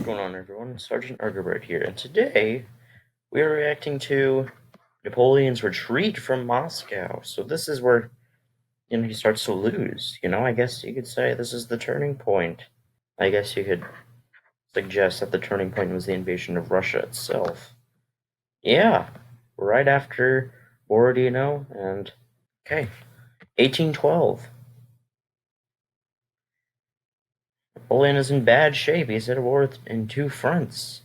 going on, everyone? Sergeant Argerbert here, and today we are reacting to Napoleon's retreat from Moscow. So this is where, he starts to lose. I guess you could say this is the turning point. I guess you could suggest that the turning point was the invasion of Russia itself. Yeah, right after Borodino and, 1812. Napoleon is in bad shape. He's at war in two fronts.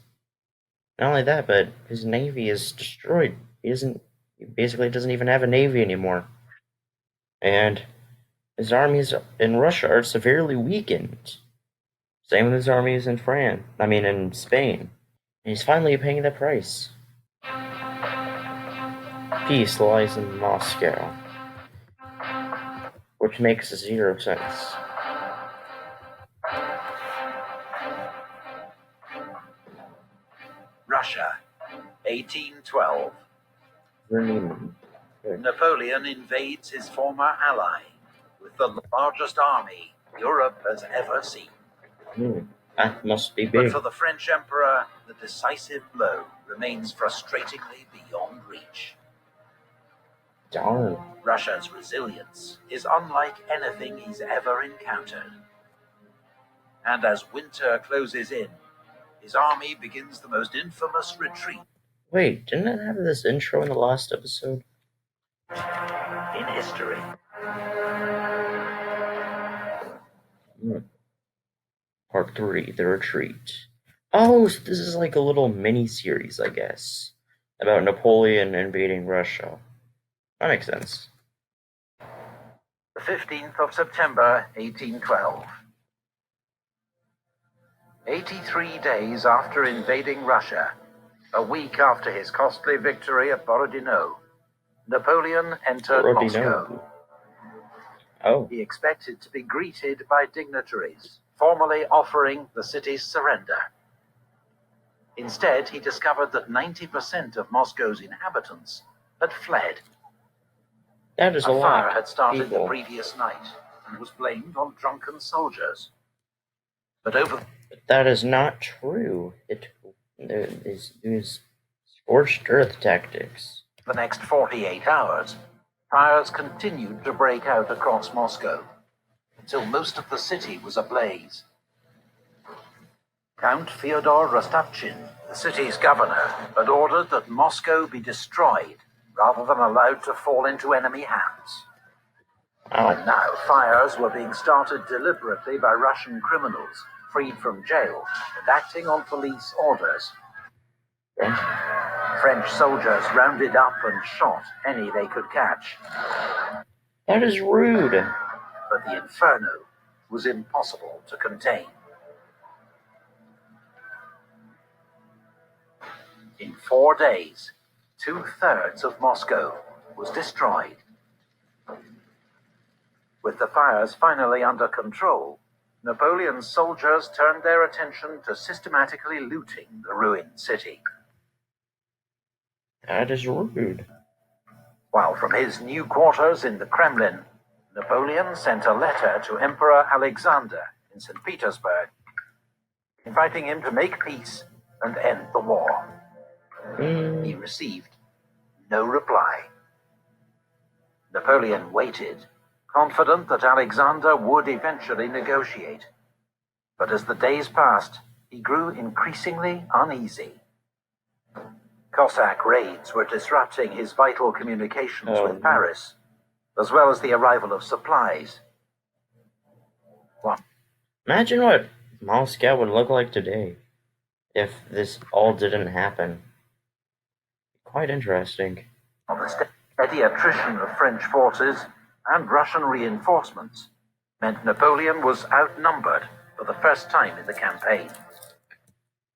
Not only that, but his navy is destroyed. He basically doesn't even have a navy anymore. And his armies in Russia are severely weakened. Same with his armies in in Spain. And he's finally paying the price. Peace lies in Moscow. Which makes zero sense. Russia, 1812. Napoleon invades his former ally with the largest army Europe has ever seen. That must be big. But for the French Emperor, the decisive blow remains frustratingly beyond reach. Darn. Russia's resilience is unlike anything he's ever encountered. And as winter closes in, his army begins the most infamous retreat. Wait, didn't I have this intro in the last episode? In history. Part 3, The Retreat. Oh, so this is like a little mini-series, I guess, about Napoleon invading Russia. That makes sense. The 15th of September, 1812. 83 days after invading Russia, a week after his costly victory at Borodino, Napoleon entered Moscow. Oh. He expected to be greeted by dignitaries, formally offering the city's surrender. Instead, he discovered that 90% of Moscow's inhabitants had fled. That is a lot. Fire had started people. The previous night and was blamed on drunken soldiers. But that is not true. It is scorched earth tactics. The next 48 hours, fires continued to break out across Moscow until most of the city was ablaze. Count Fyodor Rostopchin, the city's governor, had ordered that Moscow be destroyed rather than allowed to fall into enemy hands. Oh. And now fires were being started deliberately by Russian criminals freed from jail and acting on police orders. French soldiers rounded up and shot any they could catch. That is rude. But the inferno was impossible to contain. In 4 days, 2/3 of Moscow was destroyed. With the fires finally under control, Napoleon's soldiers turned their attention to systematically looting the ruined city. That is rude. While from his new quarters in the Kremlin, Napoleon sent a letter to Emperor Alexander in St. Petersburg, inviting him to make peace and end the war. He received no reply. Napoleon waited, confident that Alexander would eventually negotiate. But as the days passed, he grew increasingly uneasy. Cossack raids were disrupting his vital communications with Paris, as well as the arrival of supplies. Imagine what Moscow would look like today if this all didn't happen. Quite interesting. On the steady attrition of French forces and Russian reinforcements meant Napoleon was outnumbered for the first time in the campaign.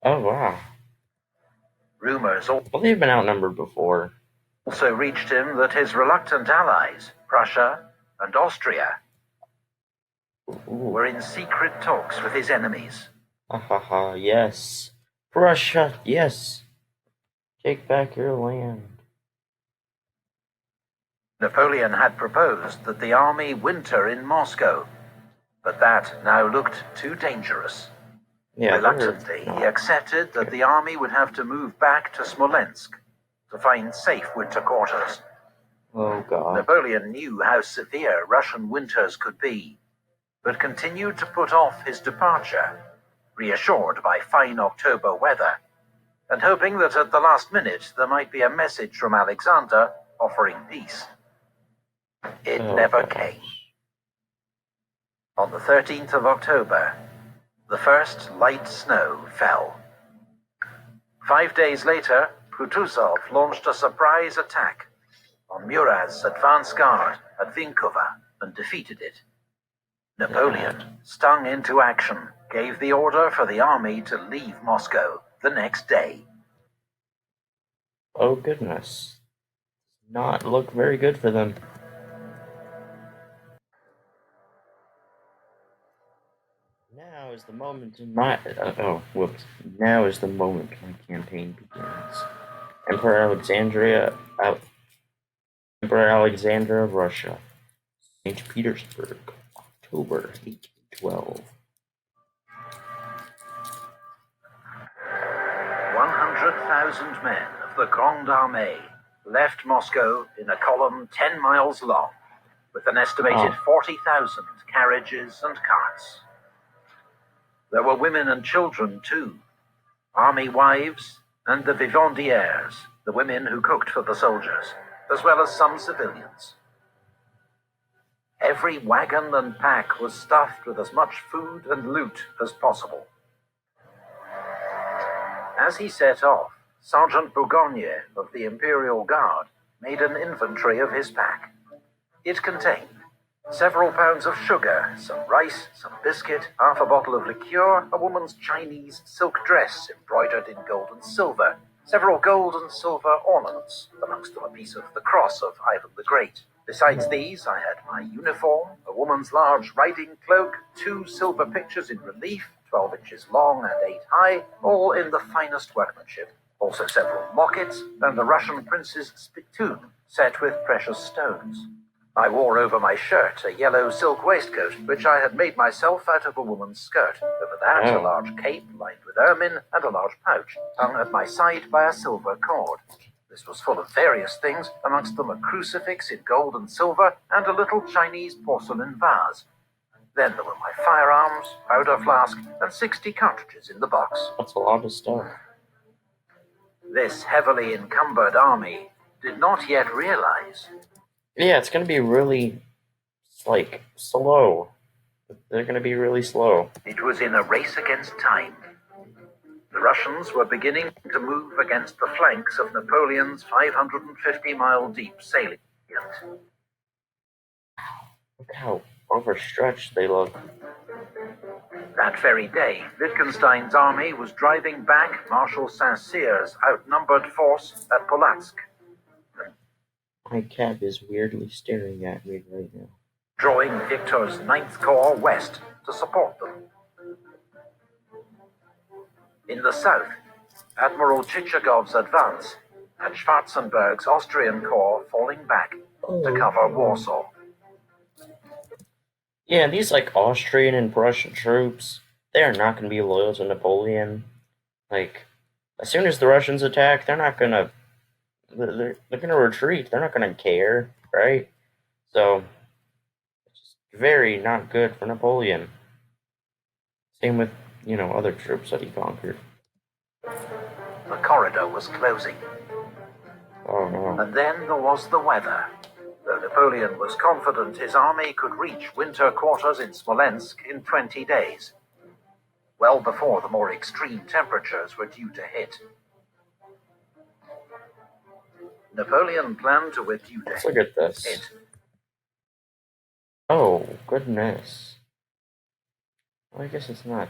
Oh, wow. Rumors Well, they've been outnumbered before. Also reached him that his reluctant allies, Prussia and Austria, were in secret talks with his enemies. Yes. Prussia, yes. Take back your land. Napoleon had proposed that the army winter in Moscow, but that now looked too dangerous. Yeah, Reluctantly, he accepted that the army would have to move back to Smolensk to find safe winter quarters. Oh, God. Napoleon knew how severe Russian winters could be, but continued to put off his departure, reassured by fine October weather, and hoping that at the last minute there might be a message from Alexander offering peace. It never came. On the 13th of October, the first light snow fell. 5 days later, Kutuzov launched a surprise attack on Murat's advance guard at Vinkova and defeated it. Napoleon, stung into action, gave the order for the army to leave Moscow the next day. Oh, goodness. Not look very good for them. Now is the moment in my... Now is the moment my campaign begins. Emperor Alexander of Russia. St. Petersburg, October 1812. 100,000 men of the Grande Armée left Moscow in a column 10 miles long, with an estimated 40,000 carriages and carts. There were women and children too, army wives and the vivandières, the women who cooked for the soldiers, as well as some civilians. Every wagon and pack was stuffed with as much food and loot as possible. As he set off, Sergeant Bourgogne of the Imperial Guard made an inventory of his pack. It contained several pounds of sugar, some rice, some biscuit, half a bottle of liqueur, a woman's Chinese silk dress embroidered in gold and silver, several gold and silver ornaments, amongst them a piece of the cross of Ivan the Great. Besides these, I had my uniform, a woman's large riding cloak, 2 silver pictures in relief, 12 inches long and 8 high, all in the finest workmanship. Also several lockets, and the Russian prince's spittoon, set with precious stones. I wore over my shirt a yellow silk waistcoat, which I had made myself out of a woman's skirt. Over that, a large cape lined with ermine, and a large pouch, hung at my side by a silver cord. This was full of various things, amongst them a crucifix in gold and silver, and a little Chinese porcelain vase. Then there were my firearms, powder flask, and 60 cartridges in the box. That's a lot of stuff. This heavily encumbered army did not yet realize. Yeah, it's going to be really, slow. They're going to be really slow. It was in a race against time. The Russians were beginning to move against the flanks of Napoleon's 550-mile-deep salient. Look how overstretched they look. That very day, Wittgenstein's army was driving back Marshal Saint-Cyr's outnumbered force at Polotsk. My cat is weirdly staring at me right now. Drawing Victor's 9th Corps west to support them. In the south, Admiral Chichagov's advance had Schwarzenberg's Austrian Corps falling back to cover Warsaw. Yeah, these Austrian and Prussian troops, they are not going to be loyal to Napoleon. As soon as the Russians attack, they're going to retreat. They're not going to care, right? So, it's just very not good for Napoleon. Same with, other troops that he conquered. The corridor was closing. Oh, no. And then there was the weather. Though Napoleon was confident his army could reach winter quarters in Smolensk in 20 days, well before the more extreme temperatures were due to hit. Napoleon planned to withdraw. Let's look at this. Oh, goodness. Well, I guess it's not,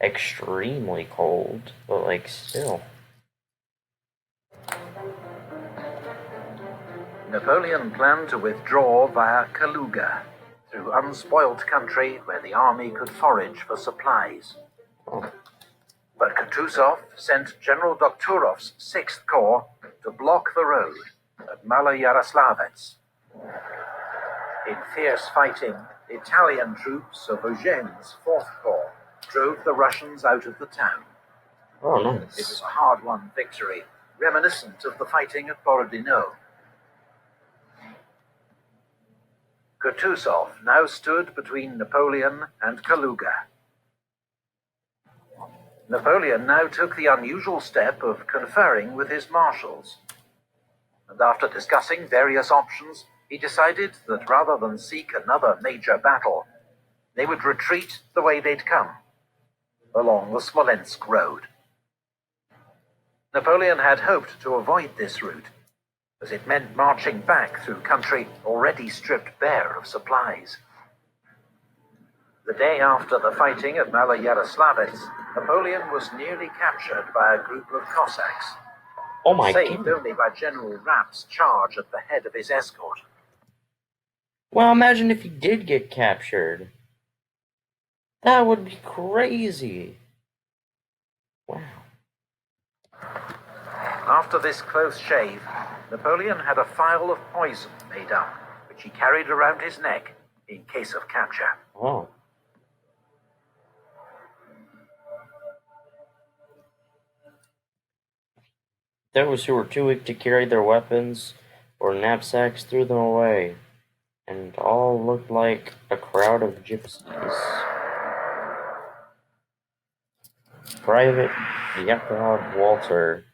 extremely cold, but, still. Napoleon planned to withdraw via Kaluga, through unspoilt country where the army could forage for supplies. Oh. But Kutuzov sent General Dokhturov's 6th Corps to block the road at Maloyaroslavets. In fierce fighting, Italian troops of Eugene's 4th Corps drove the Russians out of the town. Oh, It nice. was a hard-won victory, reminiscent of the fighting at Borodino. Kutuzov now stood between Napoleon and Kaluga. Napoleon now took the unusual step of conferring with his marshals. And after discussing various options, he decided that rather than seek another major battle, they would retreat the way they'd come, along the Smolensk road. Napoleon had hoped to avoid this route, as it meant marching back through country already stripped bare of supplies. The day after the fighting at Maloyaroslavets, Napoleon was nearly captured by a group of Cossacks, Oh my saved god. only by General Rapp's charge at the head of his escort. Well, imagine if he did get captured. That would be crazy. Wow. After this close shave, Napoleon had a phial of poison made up, which he carried around his neck in case of capture. Oh. Those who were too weak to carry their weapons or knapsacks threw them away, and all looked like a crowd of gypsies. Private Yakov Walter.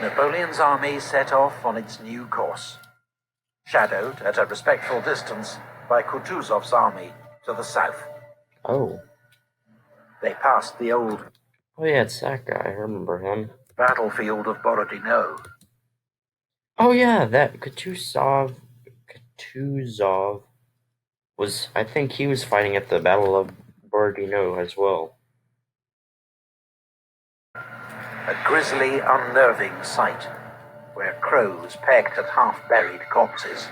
Napoleon's army set off on its new course, shadowed at a respectful distance by Kutuzov's army to the south. Oh. They passed the old Oh yeah, it's that guy. I remember him. battlefield of Borodino. Oh yeah, that Kutuzov was, I think he was fighting at the Battle of Borodino as well. A grisly, unnerving sight, where crows pecked at half-buried corpses.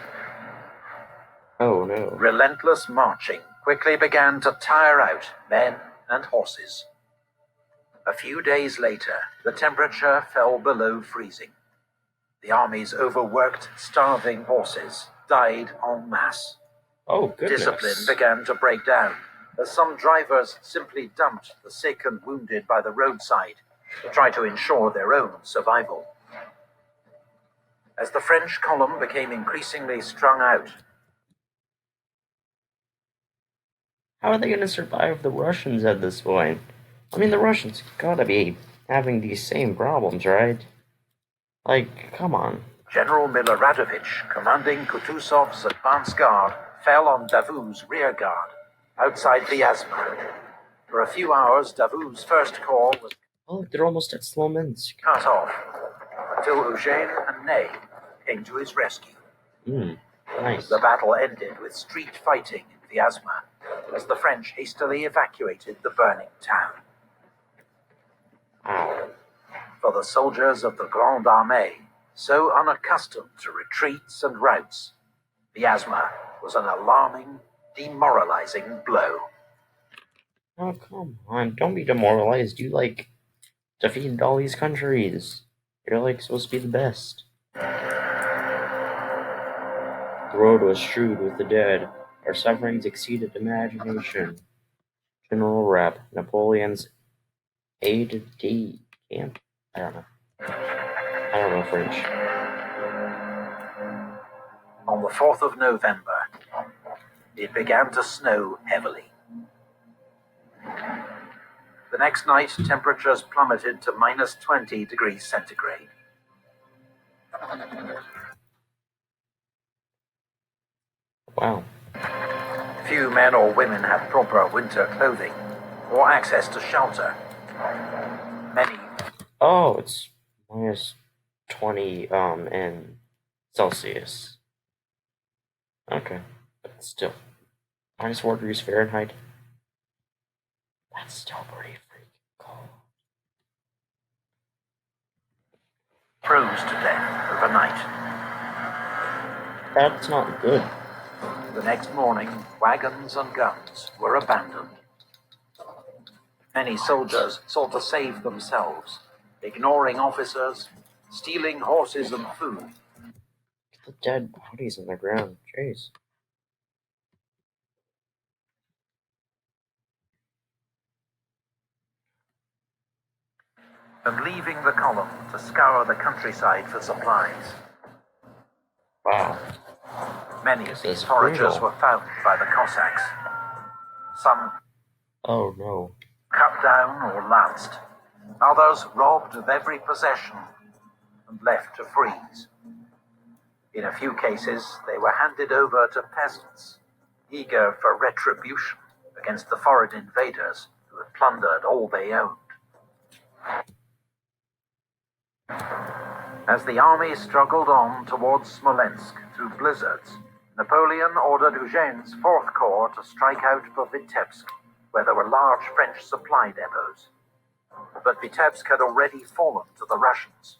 Oh no. Relentless marching quickly began to tire out men and horses. A few days later, the temperature fell below freezing. The army's overworked, starving horses died en masse. Oh goodness. Discipline began to break down, as some drivers simply dumped the sick and wounded by the roadside to try to ensure their own survival. As the French column became increasingly strung out, How are they going to survive the Russians at this point? I mean, the Russians gotta be having these same problems, right? Like, come on. General Miloradovich, commanding Kutuzov's advance guard, fell on Davout's rear guard outside Vyazma. For a few hours, Davout's 1st Corps was Oh, they're almost at Smolensk. cut off until Eugene and Ney came to his rescue. Nice. The battle ended with street fighting in Vyazma as the French hastily evacuated the burning town. Wow. For the soldiers of the Grande Armée, so unaccustomed to retreats and routes, Vyazma was an alarming, demoralizing blow. Oh, come on. Don't be demoralized. You, like, defeated all these countries. You're, like, supposed to be the best. The road was strewed with the dead. Our sufferings exceeded imagination. General Rapp, Napoleon's aide-de-camp? I don't know French. On the 4th of November, it began to snow heavily. The next night, temperatures plummeted to minus 20 degrees centigrade. Wow. Few men or women had proper winter clothing or access to shelter. Many Oh, it's minus 20 in Celsius. Okay, but still, minus 4 degrees Fahrenheit. That's still pretty freaking cold. froze to death overnight. That's not good. The next morning, wagons and guns were abandoned. Many soldiers sought to save themselves, ignoring officers, stealing horses and food, the dead bodies on the ground. Jeez. And leaving the column to scour the countryside for supplies. Wow. Many This of these is foragers brutal. were found by the Cossacks. Some Oh no. cut down or lanced, others robbed of every possession and left to freeze. In a few cases, they were handed over to peasants, eager for retribution against the foreign invaders who had plundered all they owned. As the army struggled on towards Smolensk through blizzards, Napoleon ordered Eugene's 4th Corps to strike out for Vitebsk, where there were large French supply depots. But Vitebsk had already fallen to the Russians.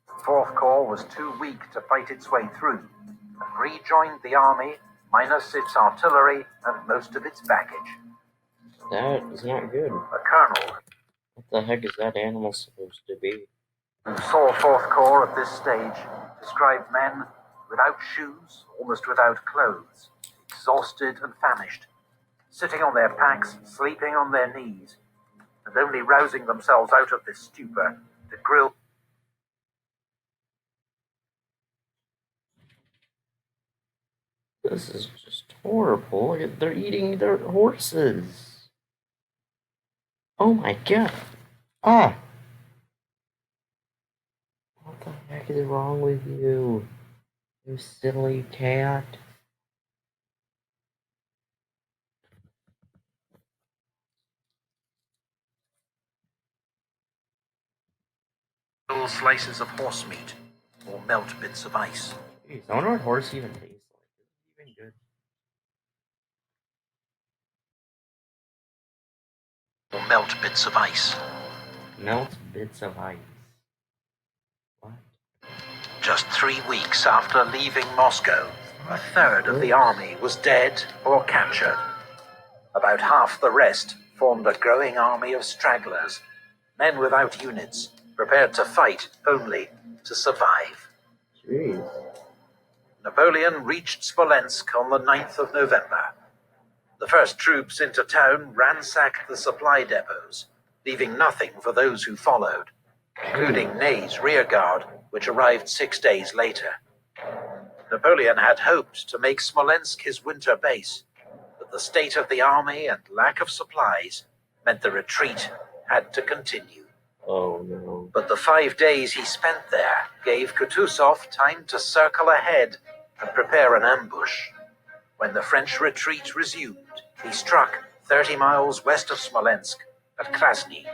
The 4th Corps was too weak to fight its way through, and rejoined the army, minus its artillery and most of its baggage. That is not good. A colonel What the heck is that animal supposed to be? who saw 4th Corps at this stage described men without shoes, almost without clothes, exhausted and famished, sitting on their packs, sleeping on their knees, and only rousing themselves out of this stupor to grill. This is just horrible. Look at, they're eating their horses. Oh my god. Ah! What the heck is wrong with you? You silly cat. Slices of horse meat or melt bits of ice. Jeez, I wonder what horse even tastes like. Is it even good? Or melt bits of ice. Melt bits of ice. What? Just 3 weeks after leaving Moscow, a third of the army was dead or captured. About half the rest formed a growing army of stragglers, men without units, prepared to fight only to survive. Jeez. Napoleon reached Smolensk on the 9th of November. The first troops into town ransacked the supply depots, leaving nothing for those who followed, including Ney's rearguard, which arrived 6 days later. Napoleon had hoped to make Smolensk his winter base, but the state of the army and lack of supplies meant the retreat had to continue. Oh no. But the 5 days he spent there gave Kutuzov time to circle ahead and prepare an ambush. When the French retreat resumed, he struck 30 miles west of Smolensk at Krasny.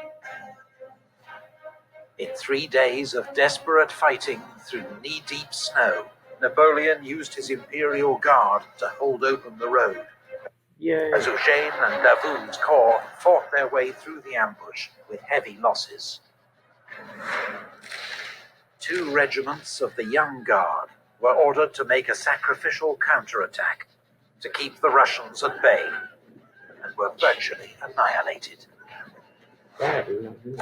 In 3 days of desperate fighting through knee-deep snow, Napoleon used his Imperial Guard to hold open the road. Yay. As Eugene and Davout's corps fought their way through the ambush with heavy losses. 2 regiments of the Young Guard were ordered to make a sacrificial counterattack to keep the Russians at bay, and were virtually annihilated. That is not good.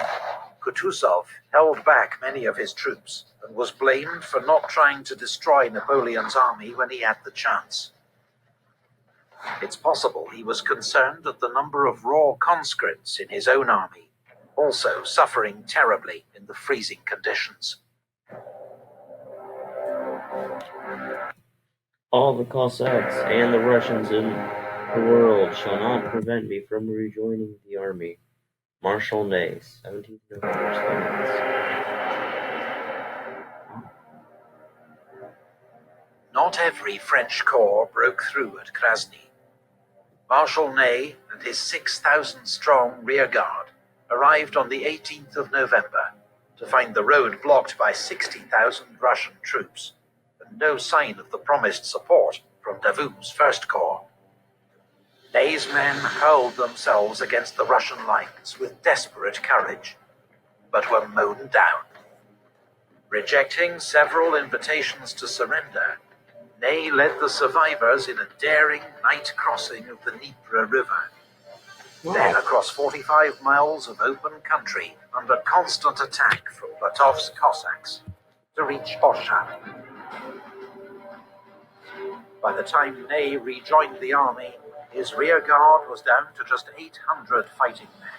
Kutuzov held back many of his troops and was blamed for not trying to destroy Napoleon's army when he had the chance. It's possible he was concerned at the number of raw conscripts in his own army, also suffering terribly in the freezing conditions. All the Cossacks and the Russians in the world shall not prevent me from rejoining the army. Marshal May, 17th November. Not every French corps broke through at Krasny. Marshal May and his 6,000-strong rearguard arrived on the 18th of November to find the road blocked by 60,000 Russian troops, and no sign of the promised support from Davout's 1st Corps. Ney's men hurled themselves against the Russian lines with desperate courage, but were mown down. Rejecting several invitations to surrender, Ney led the survivors in a daring night crossing of the Dnieper River, then across 45 miles of open country under constant attack from Platov's Cossacks to reach Orsha. By the time Ney rejoined the army, his rear guard was down to just 800 fighting men,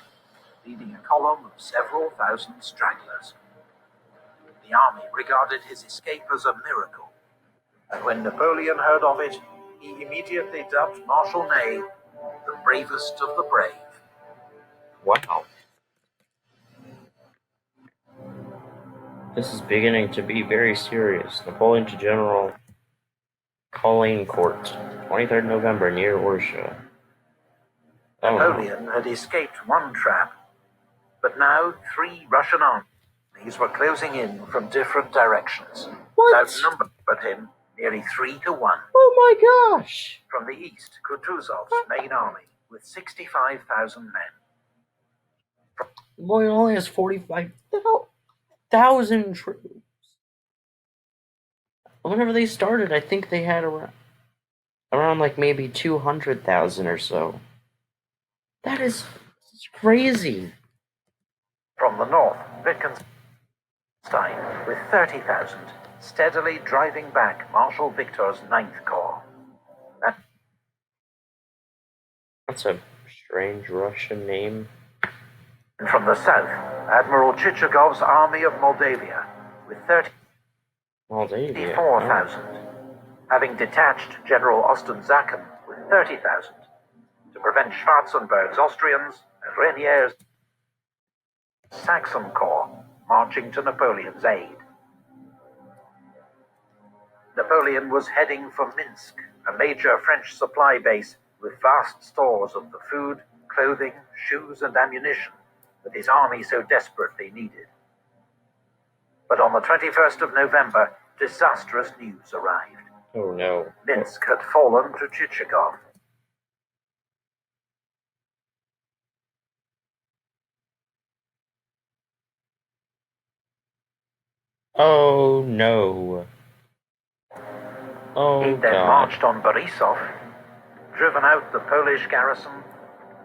leading a column of several thousand stragglers. The army regarded his escape as a miracle, and when Napoleon heard of it, he immediately dubbed Marshal May the bravest of the brave. Wow. This is beginning to be very serious. Napoleon to General Caulaincourt, 23rd November, near Orsha. Napoleon had escaped one trap, but now 3 Russian armies were closing in from different directions. Outnumbered him nearly 3 to 1. Oh my gosh! From the east, Kutuzov's main army with 65,000 men. Napoleon only has 45,000 troops. Whenever they started, I think they had around like maybe 200,000 or so. That is crazy. From the north, Wittgenstein with 30,000, steadily driving back Marshal Victor's 9th Corps. That's a strange Russian name. And from the south, Admiral Chichagov's army of Moldavia with 34,000, having detached General Osten-Sacken with 30,000 to prevent Schwarzenberg's Austrians and Reynier's Saxon Corps marching to Napoleon's aid. Napoleon was heading for Minsk, a major French supply base with vast stores of the food, clothing, shoes, and ammunition that his army so desperately needed. But on the 21st of November, disastrous news arrived. Oh no. Minsk had fallen to Chichagov. Oh no. Oh, he then God. marched on Borisov, driven out the Polish garrison,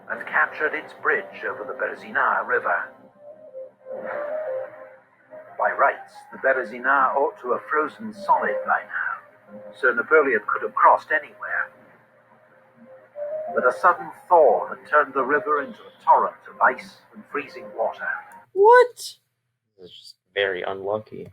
and captured its bridge over the Berezina River. By rights, the Berezina ought to have frozen solid by now, so Napoleon could have crossed anywhere. But a sudden thaw had turned the river into a torrent of ice and freezing water. What? This is just very unlucky.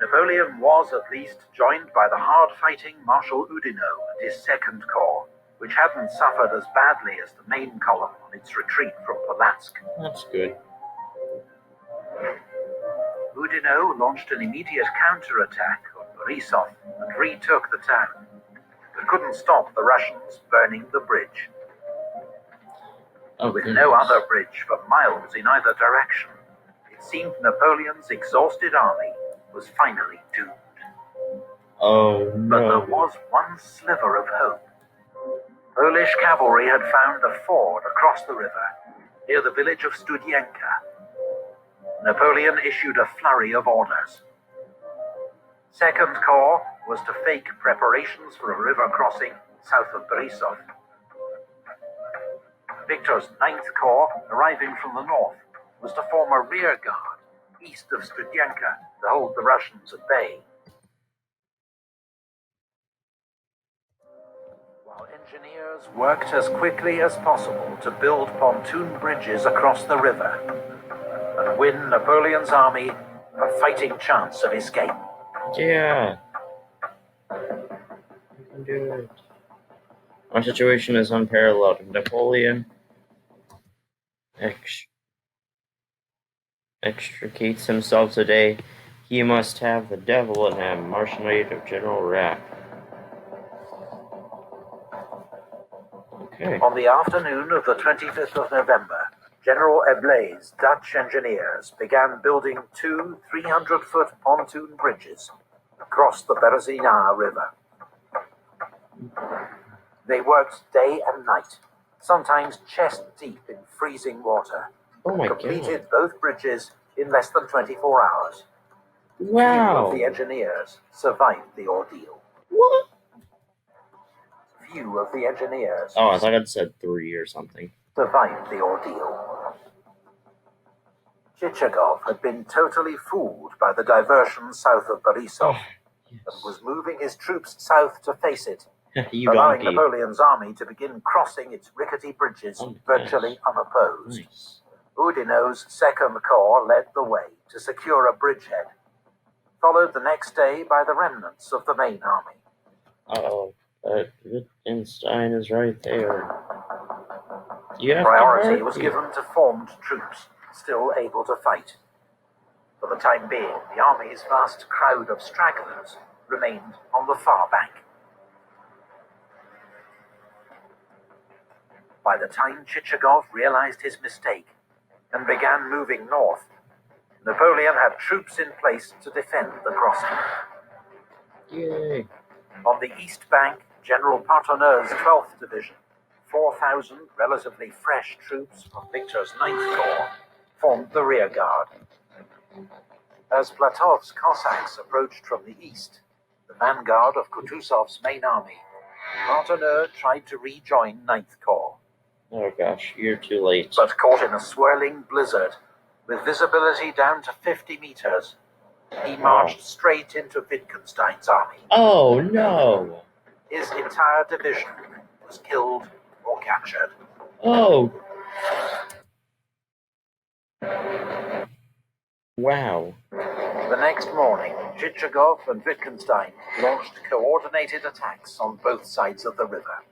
Napoleon was at least joined by the hard-fighting Marshal Udino and his 2nd Corps, which hadn't suffered as badly as the main column on its retreat from Polotsk. That's good. Udino launched an immediate counterattack on Borisov and retook the town, but couldn't stop the Russians burning the bridge. With no other bridge for miles in either direction, it seemed Napoleon's exhausted army was finally doomed. Oh no. But there was one sliver of hope. Polish cavalry had found a ford across the river, near the village of Studienka. Napoleon issued a flurry of orders. 2nd Corps was to fake preparations for a river crossing south of Borisov. Victor's 9th Corps, arriving from the north, was to form a rear guard east of Studienka to hold the Russians at bay. While engineers worked as quickly as possible to build pontoon bridges across the river and win Napoleon's army a fighting chance of escape. Yeah. You can do it. Our situation is unparalleled. Napoleon extricates himself today. He must have the devil in him. Marshal May of General Rapp. Okay. On the afternoon of the 25th of November, General Eblé's Dutch engineers began building 2 300-foot pontoon bridges across the Berezina River. They worked day and night, sometimes chest deep in freezing water. Oh my Completed God. both bridges in less than 24 hours. Wow. Few of the engineers survived the ordeal. What? Few of the engineers Oh, I thought I'd said 3 or something. survived the ordeal. Chichagov had been totally fooled by the diversion south of Borisov and Yes. was moving his troops south to face it, You allowing donkey. Napoleon's army to begin crossing its rickety bridges virtually unopposed. Nice. Udino's Second Corps led the way to secure a bridgehead, followed the next day by the remnants of the main army. Uh-oh. But Wittgenstein is right there. You have Priority to was hurry. given to formed troops, still able to fight. For the time being, the army's vast crowd of stragglers remained on the far bank. By the time Chichagov realized his mistake and began moving north, Napoleon had troops in place to defend the crossing. Yay. On the east bank, General Partonneux's 12th Division, 4,000 relatively fresh troops of Victor's 9th Corps, formed the rear guard. As Platov's Cossacks approached from the east, the vanguard of Kutuzov's main army, Partonneux tried to rejoin 9th Corps. Oh gosh, you're too late. But caught in a swirling blizzard, with visibility down to 50 meters, he marched straight into Wittgenstein's army. Oh no! His entire division was killed or captured. Oh! Wow. The next morning, Chichagov and Wittgenstein launched coordinated attacks on both sides of the river.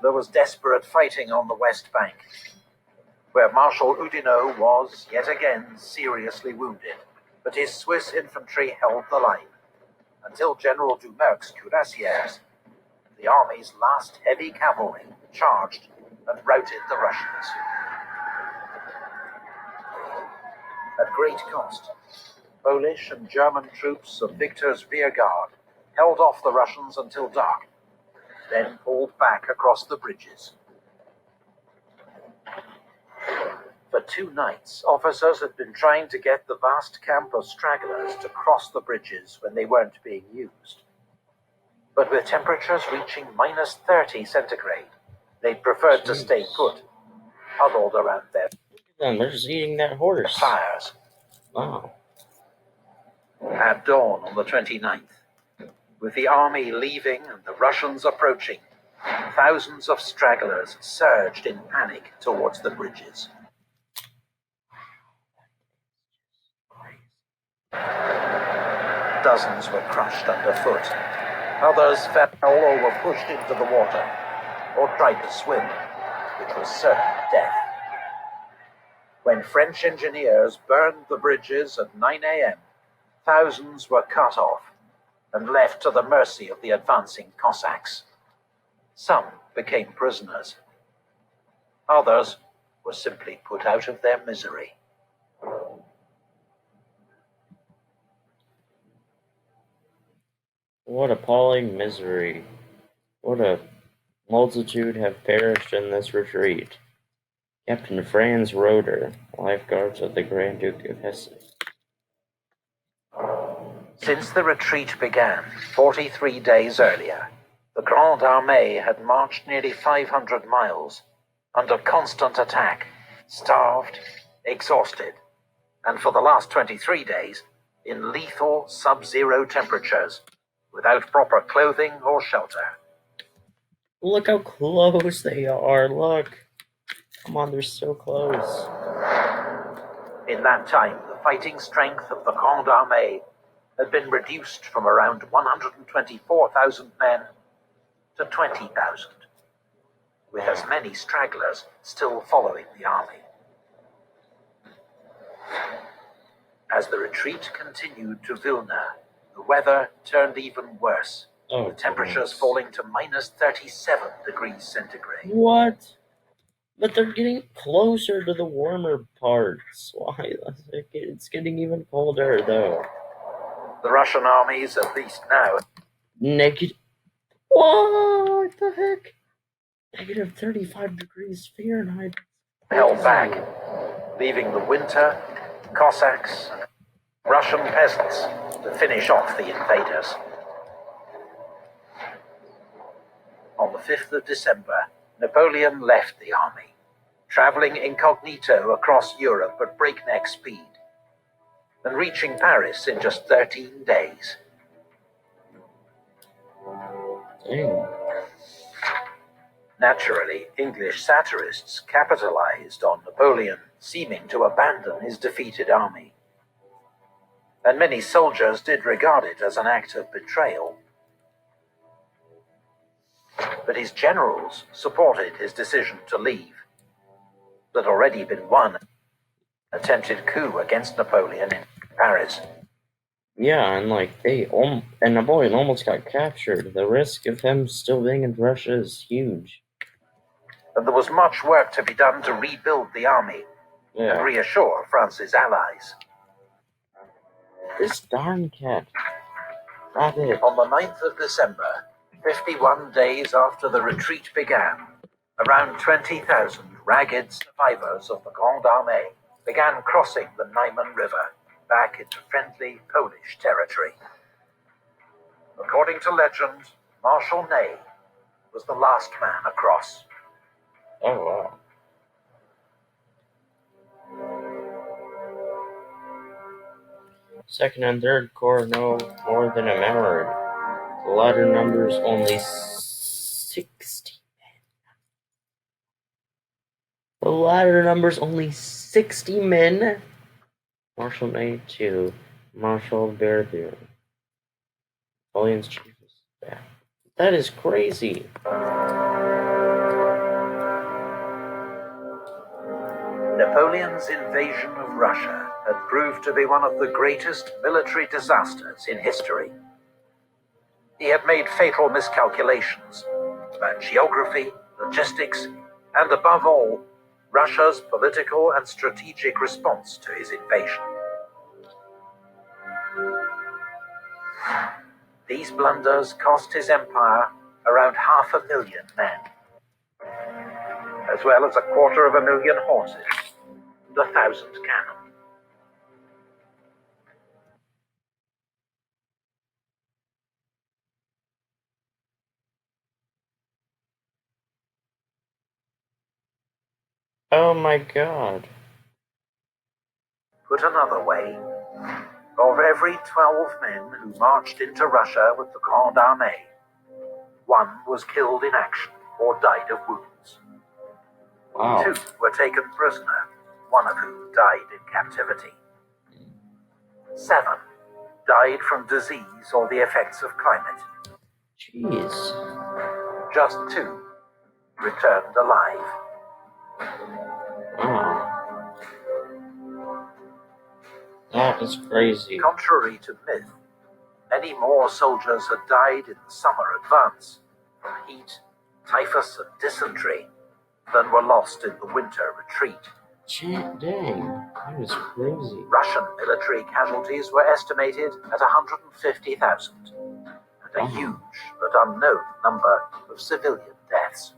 There was desperate fighting on the west bank, where Marshal Udino was, yet again, seriously wounded, but his Swiss infantry held the line, until General Doumerc's cuirassiers, the army's last heavy cavalry, charged and routed the Russians. At great cost, Polish and German troops of Victor's rear guard held off the Russians until dark, then pulled back across the bridges. For 2 nights, officers had been trying to get the vast camp of stragglers to cross the bridges when they weren't being used. But with temperatures reaching minus 30 centigrade, they preferred to stay put, huddled around their They're just eating that horse. fires. Wow. At dawn on the 29th, with the army leaving and the Russians approaching, thousands of stragglers surged in panic towards the bridges. Dozens were crushed underfoot. Others fell or were pushed into the water, or tried to swim, which was certain death. When French engineers burned the bridges at 9 a.m., thousands were cut off and left to the mercy of the advancing Cossacks. Some became prisoners. Others were simply put out of their misery. What appalling misery. What a multitude have perished in this retreat. Captain Franz Roeder, lifeguards of the Grand Duke of Hesse. Since the retreat began 43 days earlier, the Grande Armée had marched nearly 500 miles, under constant attack, starved, exhausted, and for the last 23 days, in lethal sub-zero temperatures, without proper clothing or shelter. Look how close they are, look. Come on, they're so close. In that time, the fighting strength of the Grande Armée had been reduced from around 124,000 men to 20,000, with as many stragglers still following the army. As the retreat continued to Vilna, the weather turned even worse, with temperatures falling to minus 37 degrees centigrade. What? But they're getting closer to the warmer parts. Why? It's getting even colder, though. The Russian armies, at least now, Negative. What the heck? Negative 35 degrees Fahrenheit. held back, leaving the winter, Cossacks, and Russian peasants to finish off the invaders. On the 5th of December, Napoleon left the army, traveling incognito across Europe at breakneck speed, and reaching Paris in just 13 days. Dang. Naturally, English satirists capitalized on Napoleon seeming to abandon his defeated army, and many soldiers did regard it as an act of betrayal. But his generals supported his decision to leave. There'd already been one attempted coup against Napoleon in Paris. Yeah, and and Napoleon almost got captured. The risk of him still being in Russia is huge. And there was much work to be done to rebuild the army and reassure France's allies. This darn cat. Got it. On the 9th of December, 51 days after the retreat began, around 20,000 ragged survivors of the Grande Armée began crossing the Niemen River back into friendly Polish territory. According to legend, Marshal May was the last man across. Oh, wow. Second and third corps no more than outnumbered. The latter numbers only 60 men. The latter numbers only 60 men. Marshal May to Marshal Borodino. Napoleon's chief of staff. That is crazy. Napoleon's invasion of Russia had proved to be one of the greatest military disasters in history. He had made fatal miscalculations about geography, logistics, and above all, Russia's political and strategic response to his invasion. These blunders cost his empire around 500,000 men, as well as 250,000 horses and 1,000 cannon. Oh my god. Put another way, of every 12 men who marched into Russia with the Grande Armée, one was killed in action or died of wounds. Wow. 2 were taken prisoner, one of whom died in captivity. 7 died from disease or the effects of climate. Jeez. Just 2 returned alive. Wow. That is crazy. Contrary to myth, many more soldiers had died in the summer advance from heat, typhus, and dysentery than were lost in the winter retreat. Dang, that is crazy. Russian military casualties were estimated at 150,000, and a huge but unknown number of civilian deaths.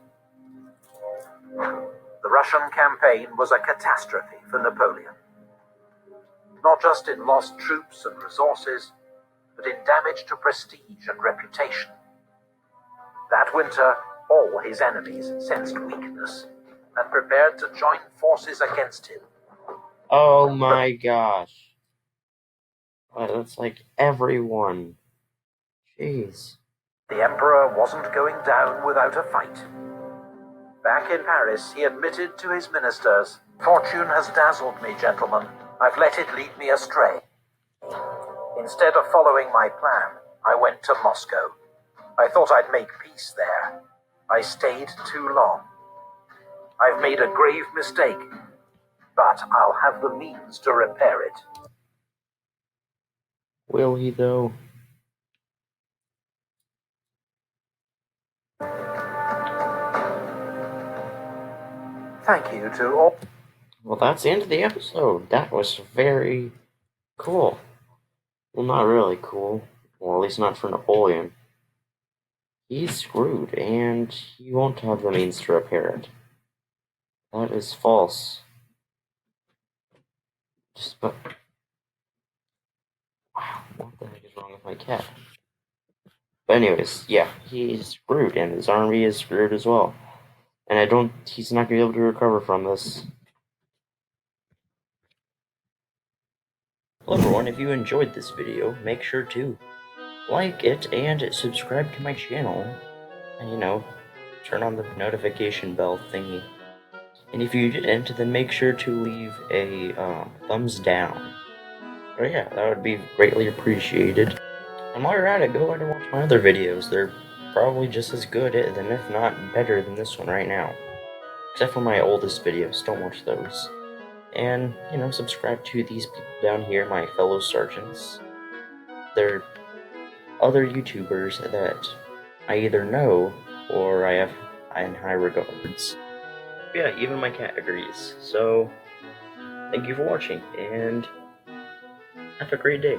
The Russian campaign was a catastrophe for Napoleon, not just in lost troops and resources, but in damage to prestige and reputation. That winter, all his enemies sensed weakness and prepared to join forces against him. Oh my gosh. Wow, that's like everyone. Jeez. The emperor wasn't going down without a fight. Back in Paris, he admitted to his ministers, "Fortune has dazzled me, gentlemen. I've let it lead me astray. Instead of following my plan, I went to Moscow. I thought I'd make peace there. I stayed too long. I've made a grave mistake, but I'll have the means to repair it." Will he though? Thank you to all. Well, that's the end of the episode. That was very cool. Well, not really cool. Well, at least not for Napoleon. He's screwed, and he won't have the means to repair it. That is false. Wow, what the heck is wrong with my cat? But anyways, yeah, he's screwed, and his army is screwed as well. and he's not gonna be able to recover from this. Hello everyone, if you enjoyed this video, make sure to like it and subscribe to my channel, and turn on the notification bell thingy. And if you didn't, then make sure to leave a thumbs down. Oh yeah, that would be greatly appreciated. And while you're at it, go ahead and watch my other videos. They're probably just as good, and if not better than this one right now. Except for my oldest videos, don't watch those. And, subscribe to these people down here, my fellow sergeants. They're other YouTubers that I either know or I have in high regards. Yeah, even my cat agrees. So, thank you for watching, and have a great day.